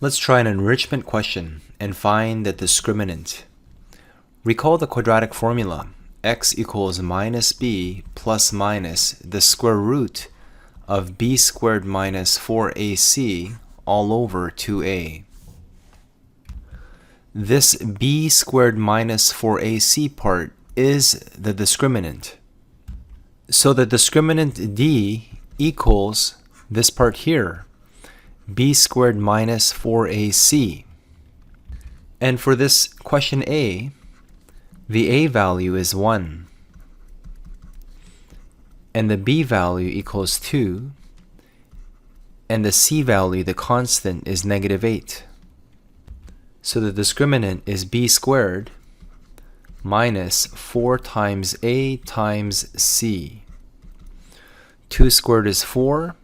Let's try an enrichment question and find the discriminant. Recall the quadratic formula. X equals minus b plus minus the square root of b squared minus 4ac all over 2a. This b squared minus 4ac part is the discriminant. So the discriminant d equals this part here, b squared minus 4ac. And for this question A, the a value is 1, and the b value equals 2, and the c value, the constant, is negative 8. So the discriminant is b squared minus 4 times a times c. 2 squared is 4,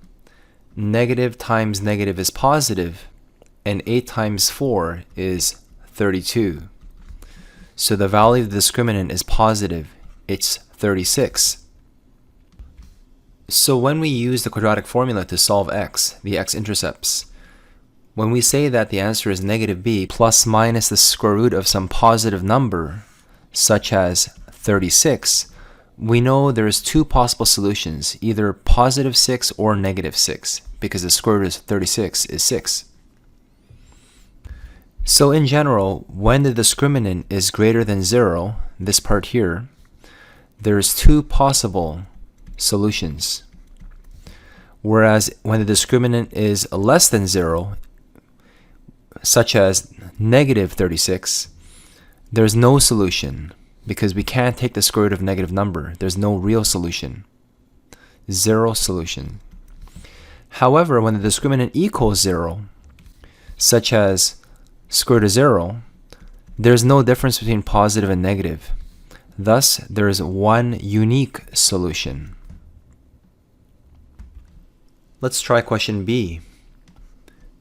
negative times negative is positive, and 8 times 4 is 32. So the value of the discriminant is positive. It's 36. So when we use the quadratic formula to solve x, the x-intercepts, when we say that the answer is negative b plus minus the square root of some positive number, such as 36, we know there's two possible solutions, either positive 6 or negative 6, because the square root of 36 is 6. So in general, when the discriminant is greater than 0, this part here, there's two possible solutions. Whereas when the discriminant is less than 0, such as negative 36, there's no solution because we can't take the square root of a negative number. There's no real solution. Zero solution. However, when the discriminant equals 0, such as square root of 0, there's no difference between positive and negative. Thus, there is one unique solution. Let's try question B.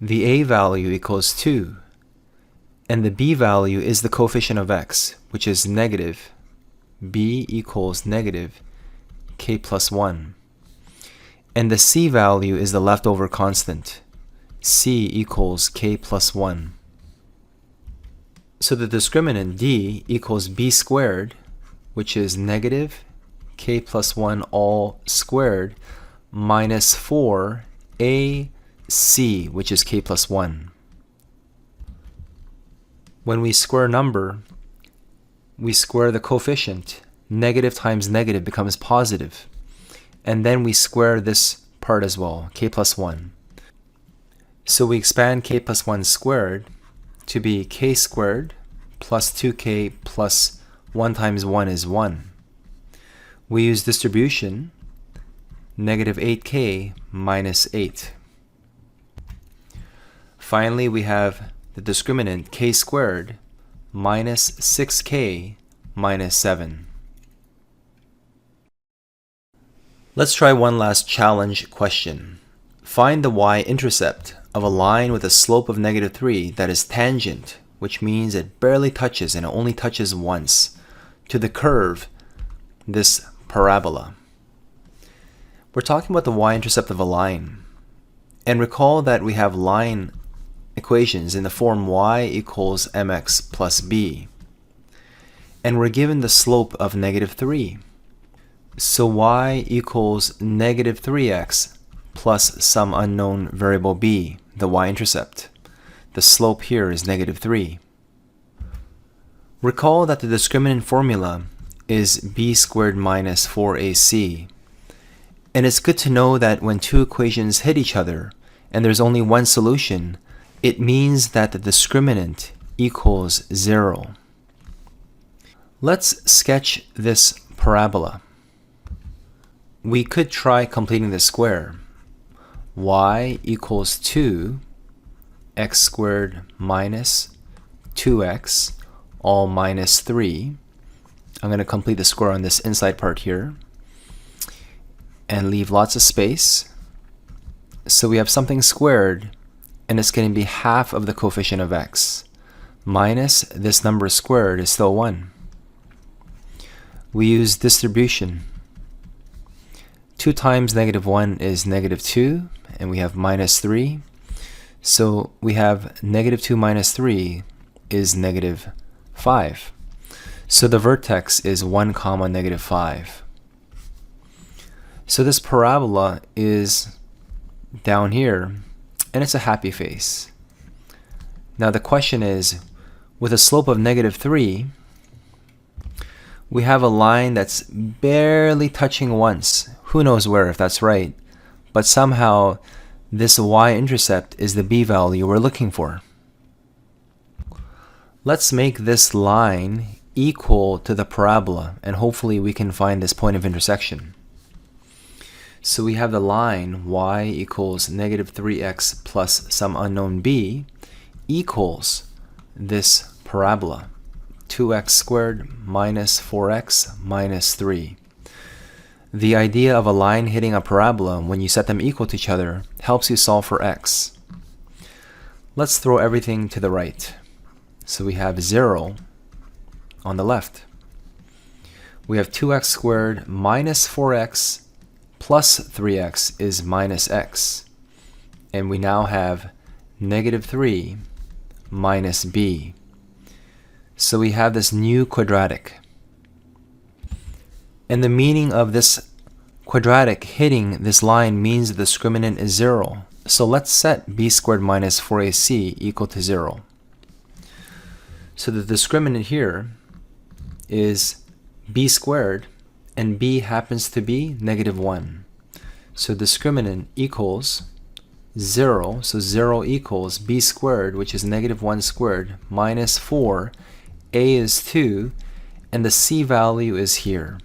The a value equals 2, and the b value is the coefficient of x, which is negative. b equals negative k plus 1. And the c value is the leftover constant. c equals k plus 1. So the discriminant d equals b squared, which is negative k plus 1 all squared, minus 4 ac, which is k plus 1. When we square a number, we square the coefficient. Negative times negative becomes positive. And then we square this part as well, k plus 1. So we expand k plus 1 squared to be k squared plus 2k plus 1 times 1 is 1. We use distribution, negative 8k minus 8. Finally, we have the discriminant k squared minus 6k minus 7. Let's try one last challenge question. Find the y-intercept of a line with a slope of negative 3 that is tangent, which means it barely touches and it only touches once, to the curve, this parabola. We're talking about the y-intercept of a line. And recall that we have line equations in the form y equals mx plus b. And we're given the slope of negative 3. So y equals negative 3x plus some unknown variable b, the y-intercept. The slope here is negative 3. Recall that the discriminant formula is b squared minus 4ac. And it's good to know that when two equations hit each other and there's only one solution, it means that the discriminant equals 0. Let's sketch this parabola. We could try completing the square. Y equals 2 x squared minus 2x all minus 3. I'm going to complete the square on this inside part here and leave lots of space. So we have something squared, and it's going to be half of the coefficient of x, minus this number squared is still 1. We use distribution. 2 times negative 1 is negative 2, and we have minus 3. So we have negative 2 minus 3 is negative 5. So the vertex is 1 comma negative 5. So this parabola is down here, and it's a happy face. Now the question is, with a slope of negative 3, we have a line that's barely touching once. Who knows where, if that's right, but somehow this y-intercept is the b-value we're looking for. Let's make this line equal to the parabola, and hopefully we can find this point of intersection. So we have the line y equals negative 3x plus some unknown b equals this parabola, 2x squared minus 4x minus 3. The idea of a line hitting a parabola when you set them equal to each other helps you solve for x. Let's throw everything to the right. So we have 0 on the left. We have 2x squared minus 4x plus 3x is minus x. And we now have negative 3 minus b. So we have this new quadratic. And the meaning of this quadratic hitting this line means the discriminant is 0. So let's set b squared minus 4ac equal to 0. So the discriminant here is b squared, and b happens to be negative 1. So discriminant equals 0. So 0 equals b squared, which is negative 1 squared, minus 4. A is 2, and the c value is here,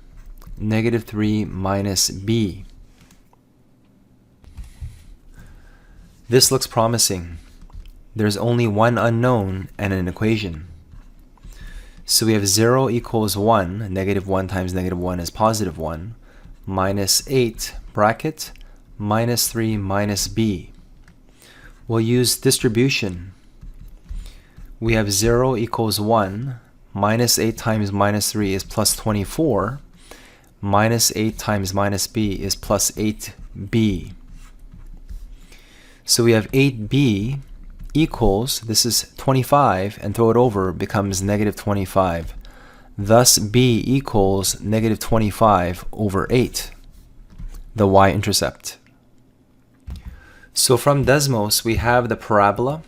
negative 3 minus b. This looks promising. There's only one unknown and an equation. So we have 0 equals 1, negative 1 times negative 1 is positive 1, minus 8, bracket, minus 3 minus b. We'll use distribution. We have 0 equals 1, minus 8 times minus 3 is plus 24, minus 8 times minus b is plus 8b. So we have 8b equals, this is 25, and throw it over, becomes negative 25. Thus b equals negative 25 over 8, the y-intercept. So from Desmos, we have the parabola,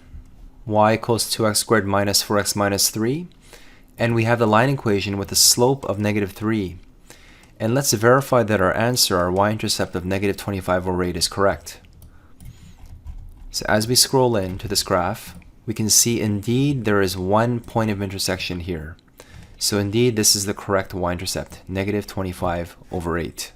y equals 2x squared minus 4x minus 3, and we have the line equation with a slope of negative 3. And let's verify that our answer, our y-intercept of negative 25 over 8 is correct. So as we scroll into this graph, we can see indeed there is one point of intersection here. So indeed this is the correct y-intercept, negative 25 over 8.